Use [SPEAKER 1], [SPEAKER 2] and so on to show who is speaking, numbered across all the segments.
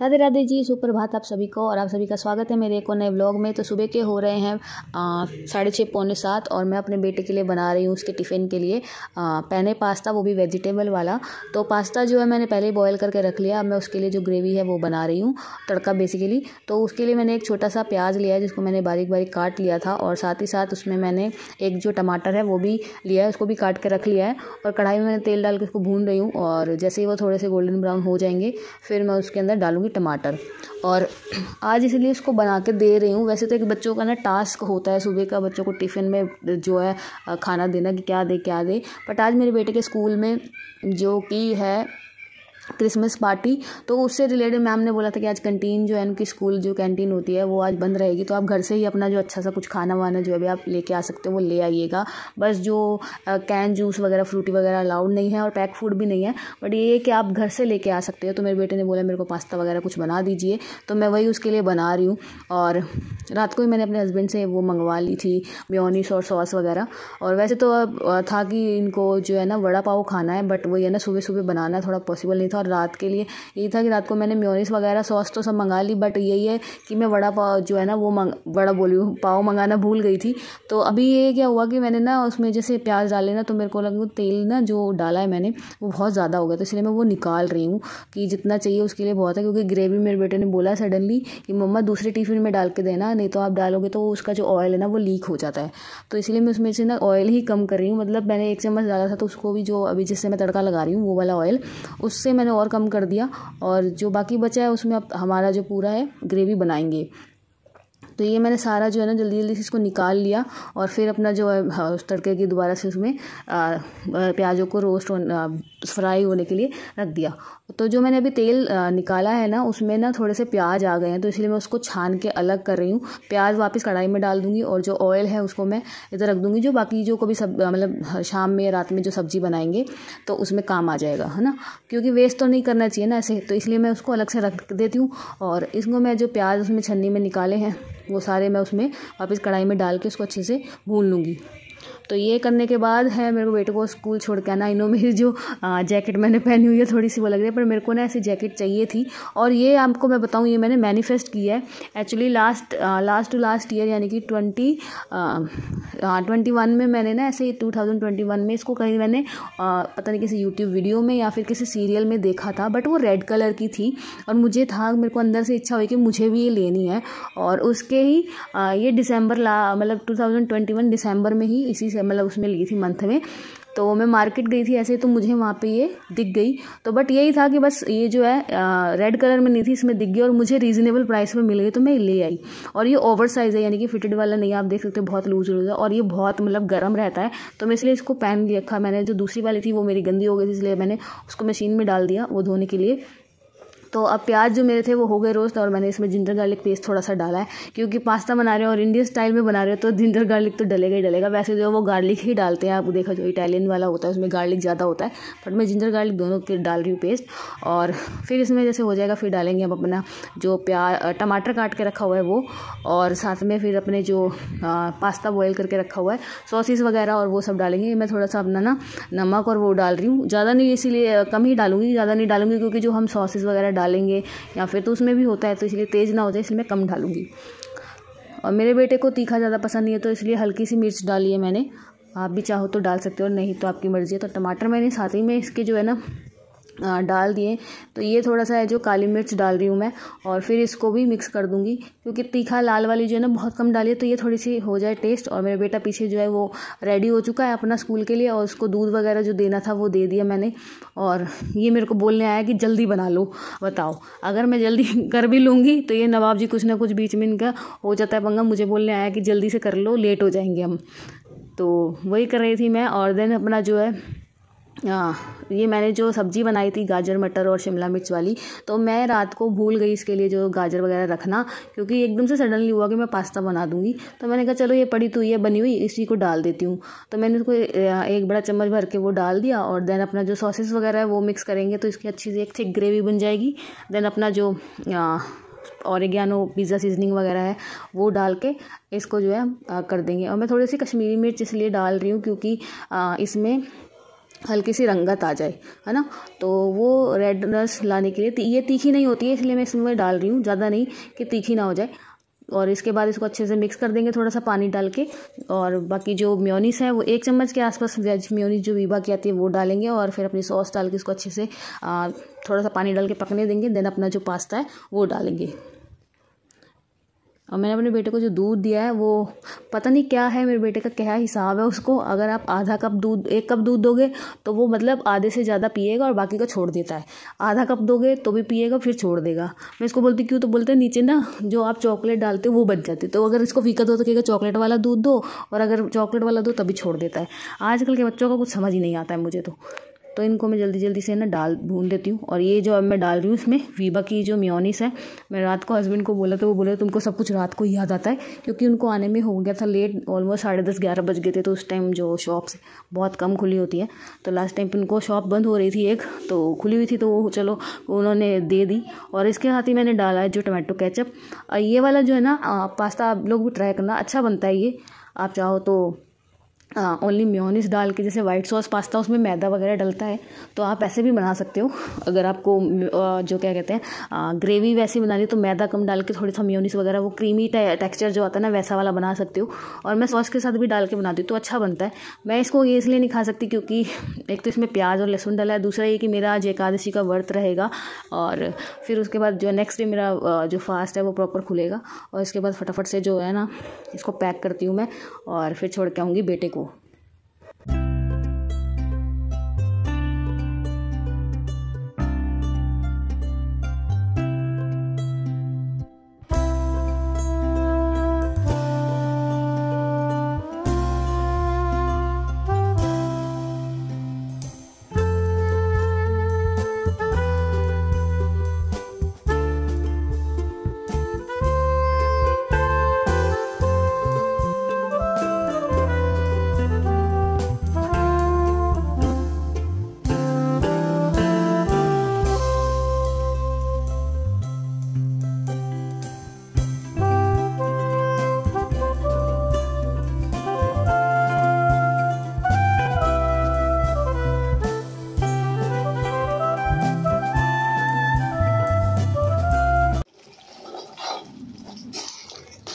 [SPEAKER 1] राधे राधे जी, सुप्रभात आप सभी को। और आप सभी का स्वागत है मेरे एक और नए व्लॉग में। तो सुबह के हो रहे हैं 6:30 पौने 7 और मैं अपने बेटे के लिए बना रही हूँ उसके टिफ़िन के लिए पैने पास्ता, वो भी वेजिटेबल वाला। तो पास्ता जो है मैंने पहले ही बॉयल करके रख लिया। अब मैं उसके लिए जो ग्रेवी है वो बना रही हूँ, तड़का बेसिकली। तो उसके लिए मैंने एक छोटा सा प्याज लिया है जिसको मैंने बारीक बारीक काट लिया था, और साथ ही साथ उसमें मैंने एक जो टमाटर है वो भी लिया है, उसको भी काट के रख लिया है। और कढ़ाई में मैंने तेल डाल के उसको भून रही हूँ, और जैसे ही वो थोड़े से गोल्डन ब्राउन हो जाएंगे फिर मैं उसके अंदर डालूंगी टमाटर। और आज इसलिए इसको बना के दे रही हूँ। वैसे तो एक बच्चों का ना टास्क होता है सुबह का, बच्चों को टिफ़िन में जो है खाना देना कि क्या दे, बट आज मेरे बेटे के स्कूल में जो कि है क्रिसमस पार्टी, तो उससे रिलेटेड मैम ने बोला था कि आज कैंटीन जो है उनकी स्कूल जो कैंटीन होती है वो आज बंद रहेगी, तो आप घर से ही अपना जो अच्छा सा कुछ खाना वाना जो है आप लेके आ सकते हो वो ले आइएगा। बस जो कैन जूस वगैरह फ्रूटी वगैरह अलाउड नहीं है और पैक फूड भी नहीं है, बट ये है कि आप घर से लेके आ सकते हो। तो मेरे बेटे ने बोला मेरे को पास्ता वगैरह कुछ बना दीजिए, तो मैं वही उसके लिए बना रही हूँ। और रात को ही मैंने अपने हस्बैंड से वो मंगवा ली थी मेयोनीज और सॉस वगैरह। और वैसे तो था कि इनको जो है ना वड़ा पाव खाना है, बट वही है ना सुबह सुबह बनाना थोड़ा पॉसिबल नहीं था। और रात के लिए यही था कि रात को मैंने मेयोनीज वगैरह सॉस तो सब मंगा ली, बट यही है कि मैं वड़ा पाव जो है ना वो पाव मंगाना भूल गई थी। तो अभी ये क्या हुआ कि मैंने ना उसमें जैसे प्याज डाले ना, तो मेरे को लगा तेल ना जो डाला है मैंने वो बहुत ज़्यादा हो गया, तो इसलिए मैं वो निकाल रही हूँ कि जितना चाहिए उसके लिए बहुत है। क्योंकि ग्रेवी मेरे बेटे ने बोला सडनली कि मम्मा दूसरे टिफ़िन में डाल के देना, नहीं तो आप डालोगे तो उसका जो ऑयल है ना वो लीक हो जाता है। तो इसलिए मैं उसमें से ना ऑयल ही कम कर रही हूँ। मतलब मैंने 1 चम्मच डाला था, तो उसको भी जो अभी जिससे मैं तड़का लगा रही हूँ वो वाला ऑयल, उससे मैंने और कम कर दिया। और जो बाकी बचा है उसमें अब हमारा जो पूरा है ग्रेवी बनाएंगे। तो ये मैंने सारा जो है ना जल्दी जल्दी से इसको निकाल लिया, और फिर अपना जो है उस तड़के की दोबारा से उसमें प्याज़ों को रोस्ट फ्राई होने के लिए रख दिया। तो जो मैंने अभी तेल निकाला है ना उसमें ना थोड़े से प्याज आ गए हैं, तो इसलिए मैं उसको छान के अलग कर रही हूँ। प्याज वापस कढ़ाई में डाल दूँगी, और जो ऑयल है उसको मैं इधर रख दूँगी, जो बाकी जो कभी मतलब शाम में या रात में जो सब्ज़ी बनाएंगे तो उसमें काम आ जाएगा, है ना। क्योंकि वेस्ट तो नहीं करना चाहिए ना ऐसे, तो इसलिए मैं उसको अलग से रख देती हूँ। और इसको मैं जो प्याज उसमें छन्नी में निकाले हैं वो सारे मैं उसमें वापस कढ़ाई में डाल के उसको अच्छे से भून लूँगी। तो ये करने के बाद है मेरे को बेटे को स्कूल छोड़ के आना। इन्हों मेरी जो जैकेट मैंने पहनी हुई है थोड़ी सी वो लग रही है, पर मेरे को ना ऐसी जैकेट चाहिए थी। और ये आपको मैं बताऊँ, ये मैंने मैनिफेस्ट किया है actually last to last year, यानी कि 2021 में मैंने ना ऐसे 2021 में इसको कहीं मैंने पता नहीं किसी यूट्यूब वीडियो में या फिर किसी सीरियल में देखा था, बट वो रेड कलर की थी। और मुझे था, मेरे को अंदर से इच्छा हुई कि मुझे भी ये लेनी है। और उसके ही ये दिसंबर मतलब 2021 दिसंबर में ही इसी से मतलब उसमें ली थी मंथ में। तो मैं मार्केट गई थी ऐसे, तो मुझे वहाँ पे ये दिख गई। तो बट यही था कि बस ये जो है रेड कलर में नहीं थी, इसमें दिख गई और मुझे रीज़नेबल प्राइस में मिल गई, तो मैं ले आई। और ये ओवर साइज़ है, यानी कि फिटेड वाला नहीं, आप देख सकते हो बहुत लूज है, और ये बहुत मतलब गर्म रहता है। तो मैं इसलिए इसको पहन लिया रखा। मैंने जो दूसरी वाली थी वो मेरी गंदी हो गई थी, इसलिए मैंने उसको मशीन में डाल दिया वो धोने के लिए। तो अब प्याज जो मेरे थे वो हो गए रोस्ट, और मैंने इसमें जिंजर गार्लिक पेस्ट थोड़ा सा डाला है, क्योंकि पास्ता बना रहे हो और इंडियन स्टाइल में बना रहे हो तो जिंजर गार्लिक तो डलेगा ही डलेगा। वैसे जो वो गार्लिक ही डालते हैं, आप देखो जो इटालियन वाला होता है उसमें गार्लिक ज़्यादा होता है, बट मैं जिंजर गार्लिक दोनों के डाल रही हूँ पेस्ट। और फिर इसमें जैसे हो जाएगा फिर डालेंगे हम अपना जो टमाटर काट के रखा हुआ है वो, और साथ में फिर अपने जो पास्ता बॉयल करके रखा हुआ है, सॉसेस वगैरह और वो सब डालेंगे। मैं थोड़ा सा अपना ना नमक और वो डाल रही हूँ, ज़्यादा नहीं, इसीलिए कम ही डालूंगी, ज़्यादा नहीं डालूंगी, क्योंकि जो हम सॉसेस वगैरह डालेंगे या फिर तो उसमें भी होता है, तो इसलिए तेज़ ना हो जाए इसलिए मैं कम डालूंगी। और मेरे बेटे को तीखा ज़्यादा पसंद नहीं है, तो इसलिए हल्की सी मिर्च डाली है मैंने। आप भी चाहो तो डाल सकते हो, नहीं तो आपकी मर्ज़ी है। तो टमाटर मैंने साथ ही में इसके जो है ना डाल दिए। तो ये थोड़ा सा है जो काली मिर्च डाल रही हूँ मैं, और फिर इसको भी मिक्स कर दूँगी, क्योंकि तीखा लाल वाली जो है ना बहुत कम डाली है, तो ये थोड़ी सी हो जाए टेस्ट। और मेरा बेटा पीछे जो है वो रेडी हो चुका है अपना स्कूल के लिए, और उसको दूध वगैरह जो देना था वो दे दिया मैंने। और ये मेरे को बोलने आया कि जल्दी बना लो। बताओ, अगर मैं जल्दी कर भी लूँगी तो ये नवाब जी कुछ ना कुछ बीच में इनका हो जाता है पंगा। मुझे बोलने आया कि जल्दी से कर लो, लेट हो जाएंगे हम। तो वही कर रही थी मैं। और देन अपना जो है ये मैंने जो सब्ज़ी बनाई थी गाजर मटर और शिमला मिर्च वाली, तो मैं रात को भूल गई इसके लिए जो गाजर वगैरह रखना, क्योंकि एकदम से सडनली हुआ कि मैं पास्ता बना दूंगी। तो मैंने कहा चलो ये पड़ी तो ये बनी हुई इसी को डाल देती हूँ। तो मैंने उसको 1 बड़ा चम्मच भर के वो डाल दिया, और देन अपना जो सॉसेस वगैरह है वो मिक्स करेंगे तो इसकी अच्छी सी एक थिक ग्रेवी बन जाएगी। देन अपना जो ऑरिगेनो पिज़्ज़ा सीजनिंग वगैरह है वो डाल के इसको जो है कर देंगे। और मैं थोड़ी सी कश्मीरी मिर्च इसलिए डाल रही हूँ क्योंकि इसमें हल्की सी रंगत आ जाए, है ना। तो वो रेडनेस लाने के लिए ये तीखी नहीं होती है, इसलिए मैं इसमें डाल रही हूँ, ज़्यादा नहीं कि तीखी ना हो जाए। और इसके बाद इसको अच्छे से मिक्स कर देंगे थोड़ा सा पानी डाल के। और बाकी जो मेयोनीज है वो 1 चम्मच के आसपास वेज मेयोनीज जो वीबा की आती है वो डालेंगे। और फिर अपनी सॉस डाल के इसको अच्छे से थोड़ा सा पानी डाल के पकने देंगे। देन अपना जो पास्ता है वो डालेंगे। और मैंने अपने बेटे को जो दूध दिया है वो पता नहीं क्या है, मेरे बेटे का क्या हिसाब है उसको। अगर आप आधा कप दूध 1 कप दूध दोगे तो वो मतलब आधे से ज़्यादा पिएगा और बाकी का छोड़ देता है। आधा कप दोगे तो भी पिएगा फिर छोड़ देगा। मैं इसको बोलती क्यों, तो बोलते हैं नीचे ना जो आप चॉकलेट डालते हो वो बच जाती है। तो अगर इसको फीका दो तो कहेगा चॉकलेट वाला दूध दो, और अगर चॉकलेट वाला दो तभी छोड़ देता है। आजकल के बच्चों का कुछ समझ ही नहीं आता है मुझे तो इनको मैं जल्दी जल्दी से ना भून देती हूँ। और ये जो अब मैं डाल रही हूँ इसमें वीबा की जो मेयोनीज है, मैं रात को हस्बैंड को बोला तो वो बोले तुमको सब कुछ रात को ही याद आता है, क्योंकि उनको आने में हो गया था लेट, ऑलमोस्ट 10:30-11 बज गए थे। तो उस टाइम जो शॉप्स बहुत कम खुली होती है, तो लास्ट टाइम उनको शॉप बंद हो रही थी एक, तो खुली हुई थी तो वो चलो उन्होंने दे दी। और इसके साथ ही मैंने डाला है जो टमाटो केचप। ये वाला जो है ना पास्ता आप लोग भी ट्राई करना, अच्छा बनता है ये। आप चाहो तो ओनली मेयोनीज डाल के, जैसे वाइट सॉस पास्ता उसमें मैदा वगैरह डलता है, तो आप ऐसे भी बना सकते हो। अगर आपको जो क्या कहते हैं ग्रेवी वैसी बनानी तो मैदा कम डाल के थोड़ी सा मेयोनीज वगैरह वो क्रीमी टेक्सचर जो आता है ना वैसा वाला बना सकते हो। और मैं सॉस के साथ भी डाल के बनाती हूँ तो अच्छा बनता है। मैं इसको ये इसलिए नहीं खा सकती क्योंकि एक तो इसमें प्याज और लहसुन डला है, दूसरा ये कि मेरा आज एकादशी का व्रत रहेगा। और फिर उसके बाद जो नेक्स्ट डे मेरा जो फास्ट है वो प्रॉपर खुलेगा। और इसके बाद फटाफट से जो है ना इसको पैक करती हूँ मैं, और फिर छोड़ के आऊँगी बेटे को।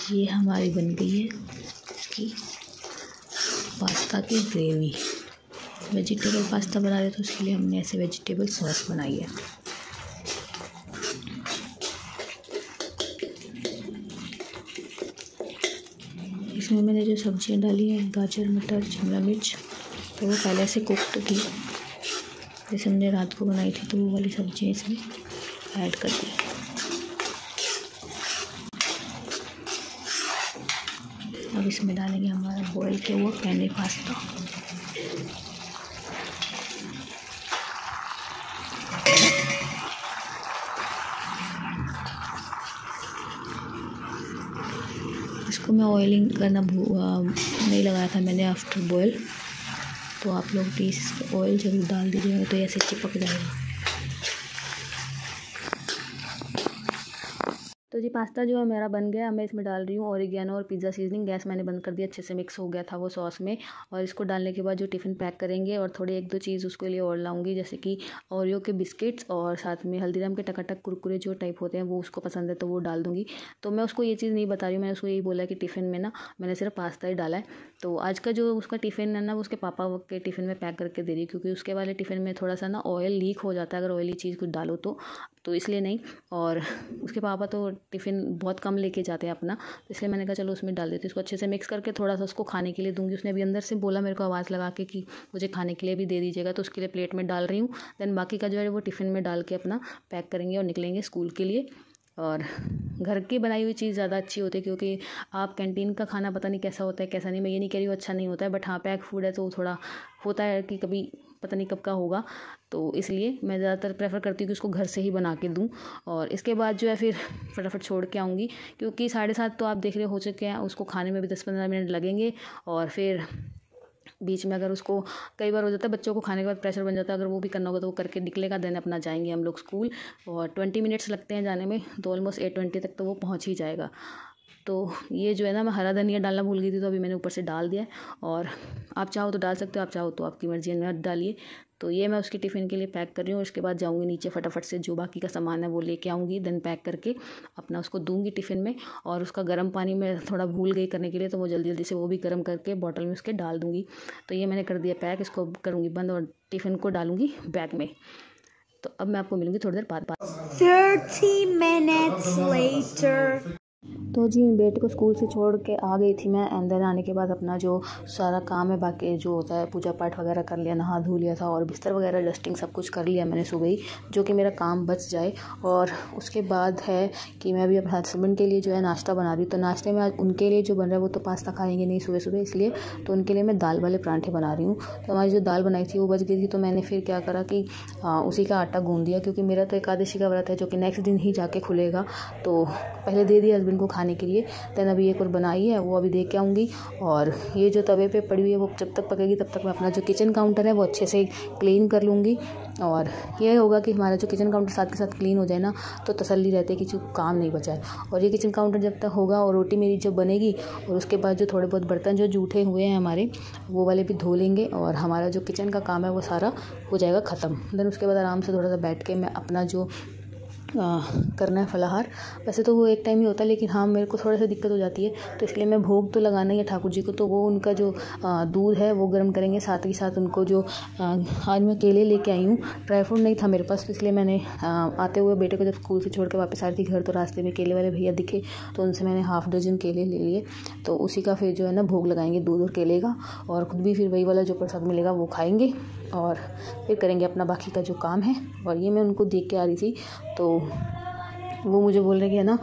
[SPEAKER 1] ये हमारी बन गई है इसकी पास्ता की ग्रेवी। वेजिटेबल पास्ता बना रहे तो उसके लिए हमने ऐसे वेजिटेबल सॉस बनाई है। इसमें मैंने जो सब्जियां डाली हैं गाजर, मटर, शिमला मिर्च, तो वो पहले से कुक्ड थी, जैसे हमने रात को बनाई थी, तो वो वाली सब्जियां इसमें ऐड कर दी। अब इसमें डालेंगे हमारा बॉयल किया हुआ पेने पास्ता। इसको मैं ऑयलिंग करना नहीं लगाया था मैंने आफ्टर बॉयल, तो आप लोग प्लीज़ ऑयल ज़रूर डाल दीजिएगा, तो ऐसे चिपक जाएगा। तो जी पास्ता जो है मेरा बन गया। मैं इसमें डाल रही हूँ ओरिगेनो और पिज़्ज़ा सीजनिंग। गैस मैंने बंद कर दिया, अच्छे से मिक्स हो गया था वो सॉस में। और इसको डालने के बाद जो टिफ़िन पैक करेंगे, और थोड़ी 1-2 चीज़ उसके लिए और लाऊंगी, जैसे कि ओरियो के बिस्किट्स और साथ में हल्दीराम के टकाटक कुरकुरे जो टाइप होते हैं वो उसको पसंद है तो वो डाल दूँगी। तो मैं उसको ये चीज़ नहीं बता रही हूँ, मैंने उसको यही बोला कि टिफ़िन में ना मैंने सिर्फ पास्ता ही डाला है। तो आज का जो उसका टिफ़िन है ना वो उसके पापा के टिफ़िन में पैक करके दे रही है, क्योंकि उसके वाले टिफ़िन में थोड़ा सा ना ऑयल लीक हो जाता है अगर ऑयली चीज़ कुछ डालो तो इसलिए नहीं। और उसके पापा तो टिफ़िन बहुत कम लेके जाते हैं अपना, तो इसलिए मैंने कहा चलो उसमें डाल देती हूँ। इसको अच्छे से मिक्स करके थोड़ा सा उसको खाने के लिए दूंगी। उसने अभी अंदर से बोला मेरे को आवाज़ लगा के कि मुझे खाने के लिए भी दे दीजिएगा, तो उसके लिए प्लेट में डाल रही हूँ। देन बाकी का जो है वो टिफ़िन में डाल के अपना पैक करेंगे और निकलेंगे स्कूल के लिए। और घर की बनाई हुई चीज़ ज़्यादा अच्छी होती है, क्योंकि आप कैंटीन का खाना पता नहीं कैसा होता है कैसा नहीं। मैं ये नहीं कह रही हूँ अच्छा नहीं होता है, बट हाँ पैक फूड है तो थोड़ा होता है कि कभी पता नहीं कब का होगा, तो इसलिए मैं ज़्यादातर प्रेफर करती हूँ कि उसको घर से ही बना के दूँ। और इसके बाद जो है फिर फटाफट छोड़ के आऊँगी, क्योंकि 7:30 तो आप देख रहे हो चुके हैं, उसको खाने में भी 10-15 मिनट लगेंगे। और फिर बीच में अगर उसको कई बार हो जाता है बच्चों को खाने के बाद प्रेशर बन जाता है, अगर वो भी करना होगा तो वो करके निकलेगा। देन अपना जाएंगे हम लोग स्कूल, और 20 मिनट्स लगते हैं जाने में, तो ऑलमोस्ट 8:20 तक तो वो पहुँच ही जाएगा। तो ये जो है ना, मैं हरा धनिया डालना भूल गई थी, तो अभी मैंने ऊपर से डाल दिया है। और आप चाहो तो डाल सकते हो, आप चाहो तो आपकी मर्ज़ी है, मत डालिए। तो ये मैं उसकी टिफ़िन के लिए पैक कर रही हूँ। उसके बाद जाऊँगी नीचे, फटाफट से जो बाकी का सामान है वो लेके आऊँगी, देन पैक करके अपना उसको दूँगी टिफ़िन में। और उसका गर्म पानी मैं थोड़ा भूल गई करने के लिए, तो वो जल्दी जल्दी से वो भी गर्म करके बॉटल में उसके डाल दूँगी। तो ये मैंने कर दिया पैक, इसको करूँगी बंद और टिफ़िन को डालूँगी बैग में। तो अब मैं आपको मिलूँगी थोड़ी देर बाद।
[SPEAKER 2] 30 minutes later.
[SPEAKER 1] तो जी बेटे को स्कूल से छोड़ के आ गई थी मैं, एंड देन आने के बाद अपना जो सारा काम है बाकी जो होता है, पूजा पाठ वगैरह कर लिया, नहा धो लिया था और बिस्तर वगैरह डस्टिंग सब कुछ कर लिया मैंने सुबह ही, जो कि मेरा काम बच जाए। और उसके बाद है कि मैं अभी अपने हस्बैंड के लिए जो है नाश्ता बना रही हूँ। तो नाश्ते में आज उनके लिए जो बन रहा है वो तो पास्ता खाएंगे नहीं सुबह सुबह, इसलिए तो उनके लिए मैं दाल वाले पराठे बना रही हूँ। तो हमारी जो दाल बनाई थी वो बच गई थी, तो मैंने फिर क्या करा कि उसी का आटा गूँध दिया, क्योंकि मेरा तो एकादशी का व्रत है जो कि नेक्स्ट दिन ही जाके खुलेगा। तो पहले दे दिया हस्बैंड को खाने के लिए। देन अभी एक और बनाई है, वो अभी दे के आऊँगी। और ये जो तवे पे पड़ी हुई है वो जब तक पकेगी तब तक मैं अपना जो किचन काउंटर है वो अच्छे से क्लीन कर लूँगी। और ये होगा कि हमारा जो किचन काउंटर साथ के साथ क्लीन हो जाए ना, तो तसल्ली रहती है कि जो काम नहीं बचा है। और ये किचन काउंटर जब तक होगा और रोटी मेरी जब बनेगी, और उसके बाद जो थोड़े बहुत बर्तन जो जूठे हुए हैं हमारे, वो वाले भी धो लेंगे और हमारा जो किचन का काम है वो सारा हो जाएगा ख़त्म। देन उसके बाद आराम से थोड़ा सा बैठ के मैं अपना जो करना है फलाहार, वैसे तो वो एक टाइम ही होता है, लेकिन हाँ मेरे को थोड़ा सा दिक्कत हो जाती है, तो इसलिए मैं भोग तो लगाना ही है ठाकुर जी को। तो वो उनका जो दूध है वो गर्म करेंगे, साथ ही साथ उनको जो आज मैं केले लेके आई हूँ, ड्राई फ्रूट नहीं था मेरे पास, तो इसलिए मैंने आते हुए बेटे को जब स्कूल से छोड़ के वापस आ रही थी घर, तो रास्ते में केले वाले भैया दिखे, तो उनसे मैंने हाफ डजन केले ले लिए। तो उसी का फिर जो है ना भोग लगाएंगे दूध और केले का, और ख़ुद भी फिर वही वाला जो प्रसाद मिलेगा वो खाएंगे और फिर करेंगे अपना बाकी का जो काम है। और ये मैं उनको देख के आ रही थी, तो वो मुझे बोल रहे कि है ना,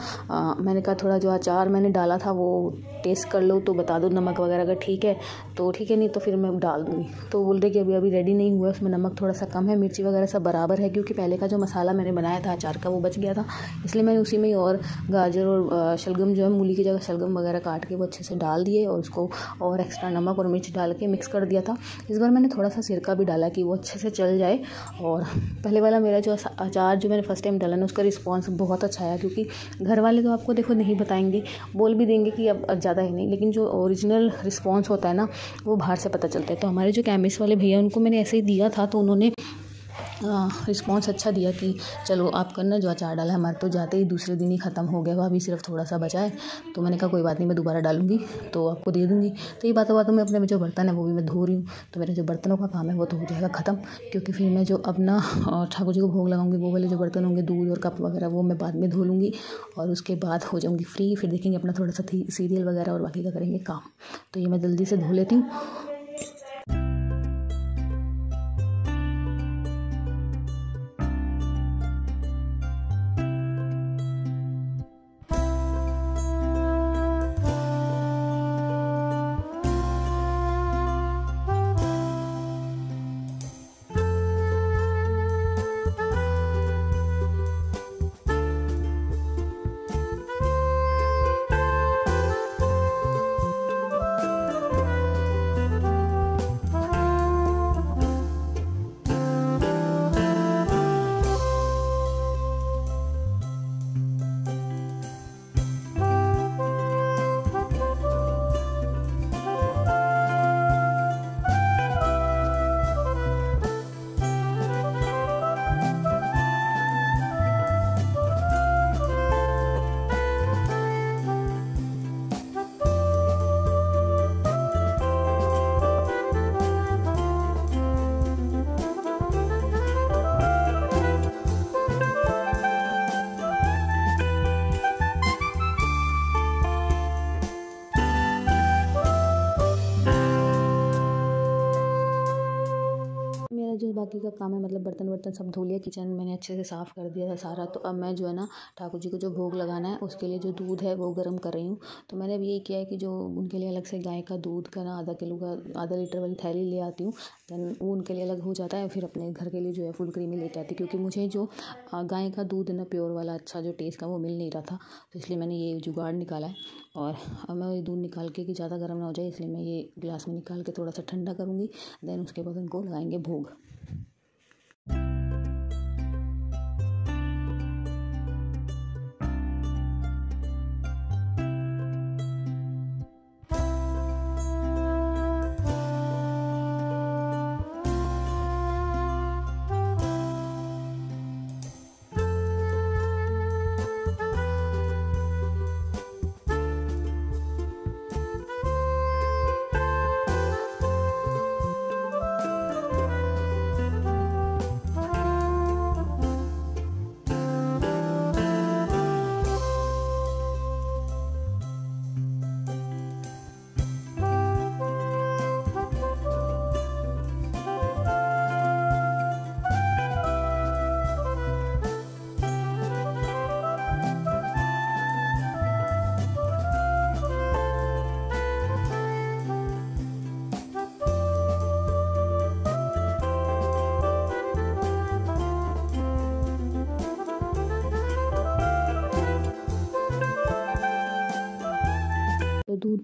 [SPEAKER 1] मैंने कहा थोड़ा जो अचार मैंने डाला था वो टेस्ट कर लो तो बता दो नमक वगैरह अगर ठीक है तो ठीक है, नहीं तो फिर मैं डाल दूँगी। तो बोल रहे कि अभी रेडी नहीं हुआ, उसमें नमक थोड़ा सा कम है, मिर्ची वगैरह सब बराबर है, क्योंकि पहले का जो मसाला मैंने बनाया था अचार का वो बच गया था, इसलिए मैंने उसी में ही और गाजर और शलगम जो है, मूली की जगह शलगम वगैरह काट के वो अच्छे से डाल दिए और उसको और एक्स्ट्रा नमक और मिर्च डाल के मिक्स कर दिया था। इस बार मैंने थोड़ा सा सिरका भी डाला कि वो अच्छे से चल जाए। और पहले वाला मेरा जो अचार जो मैंने फर्स्ट टाइम डाला ना, उसका रिस्पॉन्स बहुत अच्छा आया, क्योंकि घर वाले तो आपको देखो नहीं बताएंगे, बोल भी देंगे कि अब ज़्यादा है नहीं, लेकिन जो ओरिजिनल रिस्पॉन्स होता है ना वो बाहर से पता चलता है। तो हमारे जो केमिस्ट वाले भैया उनको मैंने ऐसे ही दिया था, तो उन्होंने रिस्पॉन्स अच्छा दिया कि चलो आप करना, जो अचार डाला हमारे तो जाते ही दूसरे दिन ही ख़त्म हो गया, अभी सिर्फ थोड़ा सा बचा है। तो मैंने कहा कोई बात नहीं, मैं दोबारा डालूंगी तो आपको दे दूंगी। तो ये बातों में अपने जो बर्तन है वो भी मैं धो रही हूँ, तो मेरे जो बर्तनों का काम है वो तो हो जाएगा ख़त्म, क्योंकि फिर मैं जो अपना ठाकुर जी को भोग लगाऊंगी वो वाले जो बर्तन होंगे दूध और कप वगैरह वो मैं बाद में धो लूँगी, और उसके बाद हो जाऊँगी फ्री। फिर देखेंगे अपना थोड़ा सा सीरियल वगैरह और बाकी का करेंगे काम। तो ये मैं जल्दी से धो लेती हूँ। जो बाकी का काम है, मतलब बर्तन वर्तन सब धो लिया, किचन मैंने अच्छे से साफ़ कर दिया था सारा। तो अब मैं जो है ना ठाकुर जी को जो भोग लगाना है उसके लिए जो दूध है वो गर्म कर रही हूँ। तो मैंने अब ये किया है कि जो उनके लिए अलग से गाय का दूध का ना आधा किलो का आधा लीटर वाली थैली ले आती हूँ, देन वो उनके लिए अलग हो जाता है। फिर अपने घर के लिए जो है फुल क्रीमी लेके आती, क्योंकि मुझे जो गाय का दूध है ना प्योर वाला अच्छा जो टेस्ट का वो मिल नहीं रहा था, तो इसलिए मैंने ये जुगाड़ निकाला है। और अब मैं ये दूध निकाल के कि ज़्यादा गर्म ना हो जाए, इसलिए मैं ये गिलास में निकाल के थोड़ा सा ठंडा करूँगी, देन उसके बाद उनको लगाएंगे भोग।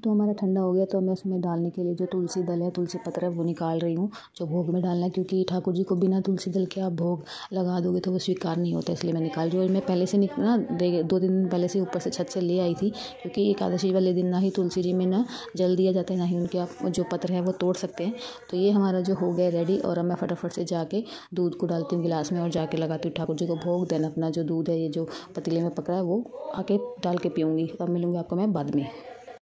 [SPEAKER 1] तो हमारा ठंडा हो गया, तो मैं उसमें डालने के लिए जो तुलसी दल है, तुलसी पत्र है, वो निकाल रही हूँ जो भोग में डालना है, क्योंकि ठाकुर जी को बिना तुलसी दल के आप भोग लगा दोगे तो वो स्वीकार नहीं होता, इसलिए मैं निकाल जो मैं पहले से ना 2 दिन पहले से ऊपर से छत से ले आई थी, क्योंकि एकादशी वाले दिन ना ही तुलसी जी में ना जल दिया जाता है, ना ही उनके आप जो पत्र है वो तोड़ सकते हैं। तो ये हमारा जो हो गया रेडी, और अब मैं फटाफट से जाके दूध को डालती हूँ गिलास में और जाके लगाती हूँ ठाकुर जी को भोग। देन अपना जो दूध है, ये जो पतीले में पकड़ा है, वो आके डाल के पीऊँगी। अब मिलूँगी आपको मैं बाद में।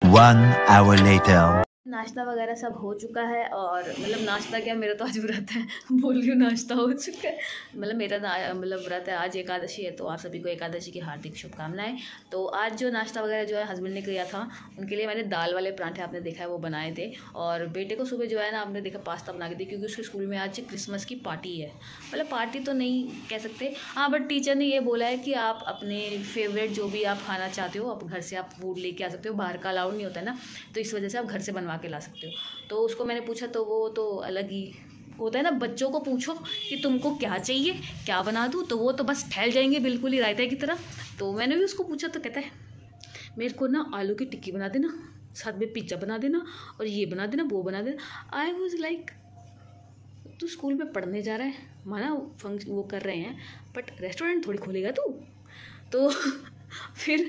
[SPEAKER 3] 1 hour later.
[SPEAKER 1] नाश्ता वगैरह सब हो चुका है, और मतलब नाश्ता क्या, मेरा तो आज व्रत है, बोल रही हूँ नाश्ता हो चुका है, मतलब मेरा मतलब व्रत है, आज एकादशी है, तो आप सभी को एकादशी की हार्दिक शुभकामनाएं। तो आज जो नाश्ता वगैरह जो है हस्बैंड ने किया था, उनके लिए मैंने दाल वाले पराठे आपने देखा है वो बनाए थे, और बेटे को सुबह जो है ना आपने देखा पास्ता बना के दी, क्योंकि उसके स्कूल में आज क्रिसमस की पार्टी है, मतलब पार्टी तो नहीं कह सकते, हाँ, बट टीचर ने ये बोला है कि आप अपने फेवरेट जो भी आप खाना चाहते हो, आप घर से आप फूड लेके आ सकते हो, बाहर का अलाउड नहीं होता है ना, तो इस वजह से आप घर से बनवा के ला सकते हो। तो उसको मैंने पूछा, तो वो तो अलग ही होता है ना, बच्चों को पूछो कि तुमको क्या चाहिए, क्या बना दूँ, तो वो तो बस फैल जाएंगे बिल्कुल ही रायता की तरह। तो मैंने भी उसको पूछा, तो कहता है मेरे को ना आलू की टिक्की बना देना, साथ में पिज्ज़ा बना देना, और ये बना देना, वो बना देना। आई वॉज लाइक, तू स्कूल में पढ़ने जा रहा है, माना फंक्शन वो कर रहे हैं, बट रेस्टोरेंट थोड़ी खोलेगा तू। तो फिर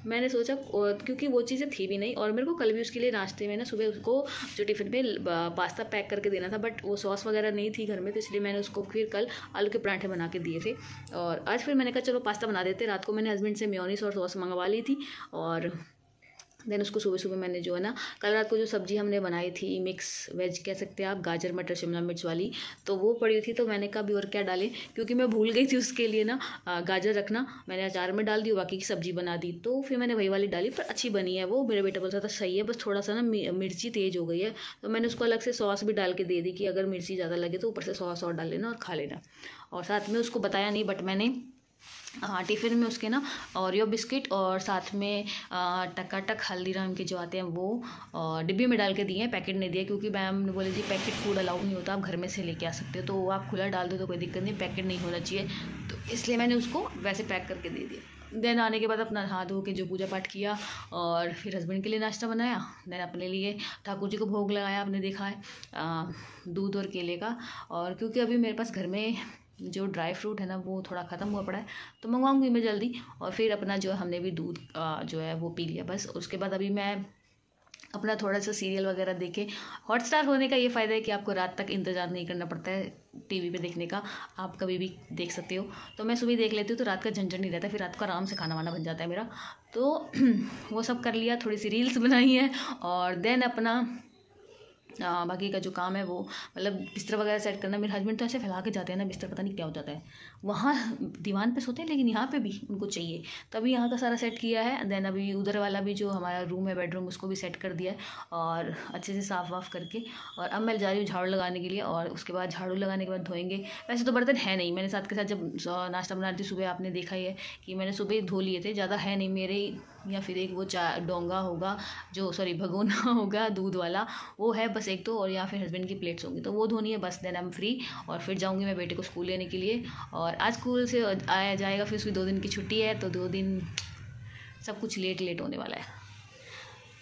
[SPEAKER 1] मैंने सोचा, क्योंकि वो चीज़ें थी भी नहीं, और मेरे को कल भी उसके लिए नाश्ते में ना सुबह उसको जो टिफ़िन में पास्ता पैक करके देना था, बट वो सॉस वगैरह नहीं थी घर में, तो इसलिए मैंने उसको फिर कल आलू के पराठे बना के दिए थे। और आज फिर मैंने कहा चलो पास्ता बना देते। रात को मैंने हस्बैंड से मेयोनीज और सॉस मंगवा ली थी, और देन उसको सुबह सुबह मैंने जो है ना, कल रात को जो सब्ज़ी हमने बनाई थी मिक्स वेज कह सकते हैं आप, गाजर मटर शिमला मिर्च वाली, तो वो पड़ी थी, तो मैंने कहा भी और क्या डालें, क्योंकि मैं भूल गई थी उसके लिए ना गाजर रखना, मैंने अचार में डाल दी, बाकी की सब्ज़ी बना दी, तो फिर मैंने वही वाली डाली, पर अच्छी बनी है वो। मेरे बेटा बोलता था सही है, बस थोड़ा सा ना मिर्ची तेज़ हो गई है, तो मैंने उसको अलग से सॉस भी डाल के दे दी कि अगर मिर्ची ज़्यादा लगे तो ऊपर से सॉस और डाल लेना और खा लेना। और साथ में उसको बताया नहीं, बट मैंने हाँ टिफ़िन में उसके ना ओरियो बिस्किट और साथ में टकाटक हल्दीराम के जो आते हैं वो डिब्बे में डाल के दिए हैं, पैकेट नहीं दिए, क्योंकि मैम ने बोले जी पैकेट फूड अलाउड नहीं होता, आप घर में से लेके आ सकते हो, तो आप खुला डाल दो तो कोई दिक्कत नहीं, पैकेट नहीं होना चाहिए, तो इसलिए मैंने उसको वैसे पैक करके दे दिया। देन आने के बाद अपना हाथ धो के जो पूजा पाठ किया, और फिर हस्बैंड के लिए नाश्ता बनाया, देन अपने लिए ठाकुर जी को भोग लगाया, आपने देखा है दूध और केले का। और क्योंकि अभी मेरे पास घर में जो ड्राई फ्रूट है ना वो थोड़ा ख़त्म हुआ पड़ा है, तो मंगवाऊंगी मैं जल्दी। और फिर अपना जो हमने भी दूध जो है वो पी लिया बस। उसके बाद अभी मैं अपना थोड़ा सा सीरियल वगैरह देखे। हॉटस्टार होने का ये फ़ायदा है कि आपको रात तक इंतज़ार नहीं करना पड़ता है टीवी पे देखने का, आप कभी भी देख सकते हो। तो मैं सुबह देख लेती हूँ, तो रात का झंझट नहीं रहता, फिर रात को आराम से खाना वाना बन जाता है मेरा। तो वो सब कर लिया, थोड़ी सी रील्स बनाई है, और देन अपना बाकी का जो काम है वो मतलब बिस्तर वगैरह सेट करना। मेरे हस्बैंड तो ऐसे फैला के जाते हैं ना बिस्तर, पता नहीं क्या हो जाता है, वहाँ दीवान पे सोते हैं, लेकिन यहाँ पे भी उनको चाहिए, तभी यहाँ का सारा सेट किया है। देन अभी उधर वाला भी जो हमारा रूम है बेडरूम, उसको भी सेट कर दिया है और अच्छे से साफ़ वाफ़ करके। और अब मैं जा रही हूँ झाड़ू लगाने के लिए, और उसके बाद झाड़ू लगाने के बाद धोएंगे। वैसे तो बर्तन है नहीं, मैंने साथ के साथ जब नाश्ता बना रही थी सुबह, आपने देखा ही है कि मैंने सुबह धो लिए थे, ज़्यादा है नहीं मेरे, या फिर एक वो डोंगा होगा जो भगोना होगा दूध वाला, वो है बस एक तो, और या फिर हस्बैंड की प्लेट्स होंगी तो वो धोनी है बस। देन आई एम फ्री, और फिर जाऊंगी मैं बेटे को स्कूल लेने के लिए। और आज स्कूल से आया जाएगा, फिर उसकी 2 दिन की छुट्टी है, तो 2 दिन सब कुछ लेट होने वाला है,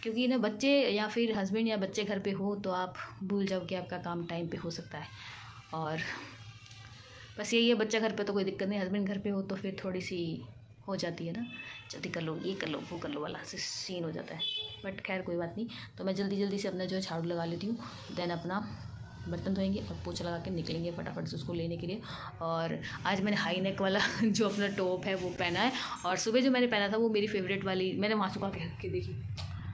[SPEAKER 1] क्योंकि ना बच्चे या फिर हस्बैंड या बच्चे घर पे हो तो आप भूल जाओ कि आपका काम टाइम पे हो सकता है। और बस यही है, बच्चा घर पे तो कोई दिक्कत नहीं, हस्बैंड घर पे हो तो फिर थोड़ी सी हो जाती है ना, जल्दी कर लो, ये कर लो, वो कर लो वाला सीन हो जाता है। बट खैर कोई बात नहीं, तो मैं जल्दी से अपना जो है झाड़ू लगा लेती हूँ, देन अपना बर्तन धोएंगे और पोछा लगा के निकलेंगे फटाफट से उसको लेने के लिए। और आज मैंने हाई नेक वाला जो अपना टॉप है वो पहना है, और सुबह जो मैंने पहना था वो मेरी फेवरेट वाली, मैंने वहाँ सुखा के रख के देखी,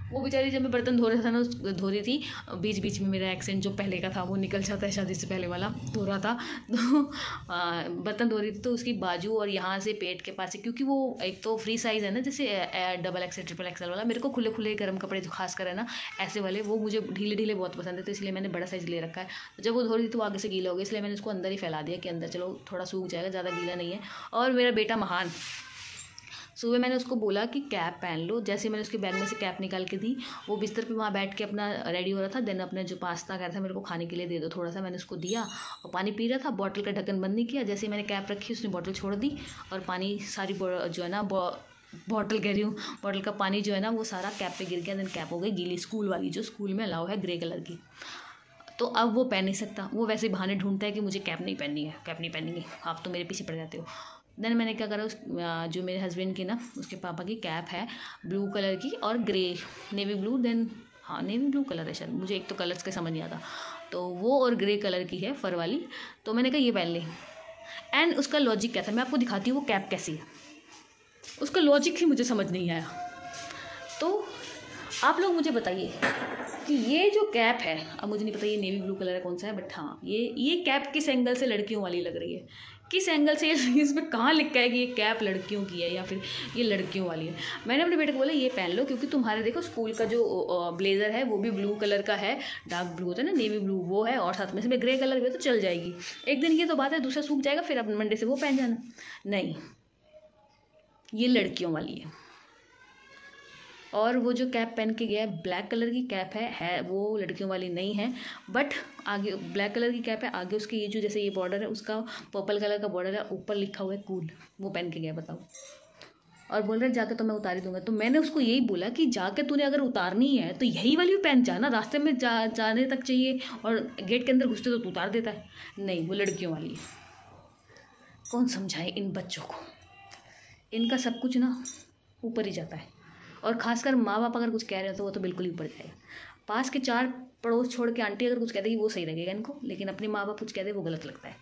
[SPEAKER 1] वो बेचारी जब मैं बर्तन धो रहा था ना, धो रही थी, बीच में मेरा एक्सेंट जो पहले का था वो निकल जाता है, शादी से पहले वाला धो रहा था, तो बर्तन धो रही थी, तो उसकी बाजू और यहाँ से पेट के पास से, क्योंकि वो एक तो फ्री साइज़ है ना, जैसे डबल एक्सेल ट्रिपल एक्सेल वाला, मेरे को खुले गर्म कपड़े जो खास कर है ना ऐसे वाले, वो मुझे ढीले बहुत पसंद है, तो इसलिए मैंने बड़ा साइज़ ले रखा है। तो जब वो धो रही थी तो आगे से गीला हो गया, इसलिए मैंने उसको अंदर ही फैला दिया कि अंदर चलो थोड़ा सूख जाएगा, ज़्यादा गीला नहीं है। और मेरा बेटा महान, सुबह मैंने उसको बोला कि कैप पहन लो, जैसे मैंने उसके बैग में से कैप निकाल के दी, वो बिस्तर पे वहाँ बैठ के अपना रेडी हो रहा था। देन अपने जो पास्ता कह रहा था मेरे को खाने के लिए दे दो थोड़ा सा, मैंने उसको दिया और पानी पी रहा था, बॉटल का ढक्कन बंद नहीं किया, जैसे मैंने कैप रखी उसने बॉटल छोड़ दी और पानी सारी जो है ना बॉटल कह रही हूँ, बॉटल का पानी जो है ना वो सारा कैप पे गिर गया। देन कैप हो गई गीली, स्कूल वाली जो स्कूल में अलाउ है ग्रे कलर की। तो अब वो पहन नहीं सकता, वो वैसे बहाने ढूंढता है कि मुझे कैप नहीं पहननी है, कैप नहीं पहननी है, आप तो मेरे पीछे पड़ जाते हो। देन मैंने क्या करा, जो मेरे हस्बैंड की ना उसके पापा की कैप है ब्लू कलर की और ग्रे नेवी ब्लू, देन हाँ नेवी ब्लू कलर है शायद, मुझे एक तो कलर्स के समझ नहीं आता, तो वो और ग्रे कलर की है फर वाली। तो मैंने कहा ये पहन ली। एंड उसका लॉजिक क्या था, मैं आपको दिखाती हूँ वो कैप कैसी है। उसका लॉजिक ही मुझे समझ नहीं आया। तो आप लोग मुझे बताइए कि ये जो कैप है, अब मुझे नहीं पता ये नेवी ब्लू कलर है कौन सा है, बट हाँ ये कैप किस एंगल से लड़कियों वाली लग रही है, किस एंगल से इसमें कहाँ लिखा है कि ये कैप लड़कियों की है या फिर ये लड़कियों वाली है। मैंने अपने बेटे को बोला ये पहन लो, क्योंकि तुम्हारे देखो स्कूल का जो ब्लेज़र है वो भी ब्लू कलर का है, डार्क ब्लू होता है ना नेवी ब्लू वो है, और साथ में इसमें ग्रे कलर भी है, तो चल जाएगी। एक दिन की तो बात है, दूसरा सूख जाएगा, फिर अब मंडे से वो पहन जाना। नहीं, ये लड़कियों वाली है। और वो जो कैप पहन के गया है ब्लैक कलर की कैप है वो लड़कियों वाली नहीं है, बट आगे ब्लैक कलर की कैप है, आगे उसके ये जो जैसे ये बॉर्डर है उसका पर्पल कलर का बॉर्डर है, ऊपर लिखा हुआ है कूल, वो पहन के गया। बताओ। और बोल रहे जाके तो मैं उतार ही दूंगा। तो मैंने उसको यही बोला कि जाके तूने अगर उतारनी है तो यही वाली पहन जाना, रास्ते में जाने तक चाहिए और गेट के अंदर घुसते तो तू उतार देता है। नहीं, वो लड़कियों वाली है। कौन समझाए इन बच्चों को, इनका सब कुछ ना ऊपर ही जाता है। और खासकर माँ बाप अगर कुछ कह रहे हो तो वो तो बिल्कुल ही ऊपर जाएगा। पास के 4 पड़ोस छोड़ के आंटी अगर कुछ कह देगी वो सही लगेगा इनको, लेकिन अपने माँ बाप कुछ कह दे वो गलत लगता है।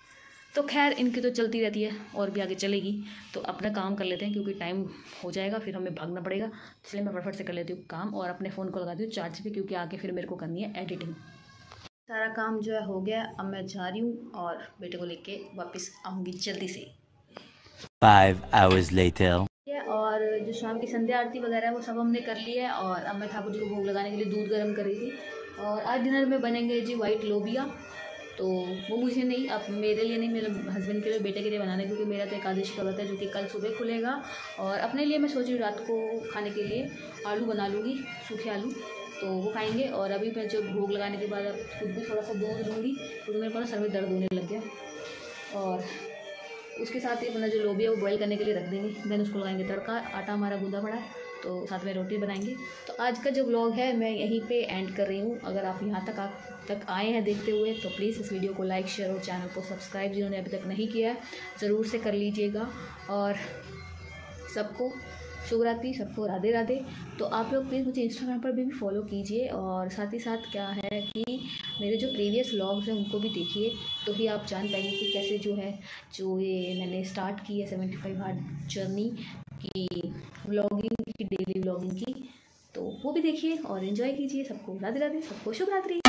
[SPEAKER 1] तो खैर इनकी तो चलती रहती है और भी आगे चलेगी। तो अपना काम कर लेते हैं क्योंकि टाइम हो जाएगा, फिर हमें भागना पड़ेगा। इसलिए मैं फटाफट से कर लेती हूँ काम और अपने फ़ोन को लगाती हूँ चार्ज पे, क्योंकि आगे फिर मेरे को करनी है एडिटिंग। सारा काम जो है हो गया, अब मैं जा रही हूँ और बेटे को लेके वापस आऊँगी जल्दी से।
[SPEAKER 3] 5 hours later.
[SPEAKER 1] और जो शाम की संध्या आरती वगैरह है वो सब हमने कर ली है। और अब मैं ठाकुर जी को भोग लगाने के लिए दूध गर्म कर रही थी। और आज डिनर में बनेंगे जी वाइट लोबिया। तो वो मुझे नहीं, अब मेरे लिए नहीं, मेरे हस्बैंड के लिए, बेटे के लिए बनाना है, क्योंकि मेरा तो एकादशी का व्रत है जो कि कल सुबह खुलेगा। और अपने लिए मैं सोच रही हूँ रात को खाने के लिए आलू बना लूँगी, सूखे आलू, तो वो खाएंगे। और अभी मैं जो भोग लगाने के बाद अब खुद भी थोड़ा सा दूध लूँगी, क्योंकि मेरे पास सर में दर्द होने लग गया। और उसके साथ ही अपना जो लोबिया वो बॉईल करने के लिए रख देंगे, देन उसको लगाएंगे तड़का। आटा हमारा गूंदा पड़ा है, तो साथ में रोटी बनाएंगे। तो आज का जो व्लॉग है मैं यहीं पे एंड कर रही हूँ। अगर आप यहाँ तक आए हैं देखते हुए तो प्लीज़ इस वीडियो को लाइक, शेयर और चैनल को सब्सक्राइब जिन्होंने अभी तक नहीं किया है ज़रूर से कर लीजिएगा। और सबको शुभ रात्रि, सबको राधे राधे। तो आप लोग प्लीज़ मुझे इंस्टाग्राम पर भी फॉलो कीजिए। और साथ ही साथ क्या है कि मेरे जो प्रीवियस व्लॉग्स हैं उनको भी देखिए, तो ही आप जान पाएंगे कि कैसे जो ये मैंने स्टार्ट की है 75 हार्ड जर्नी की व्लॉगिंग की, डेली व्लॉगिंग की। तो वो भी देखिए और एंजॉय कीजिए। सबको राधे राधे, सबको शुभ रात्रि।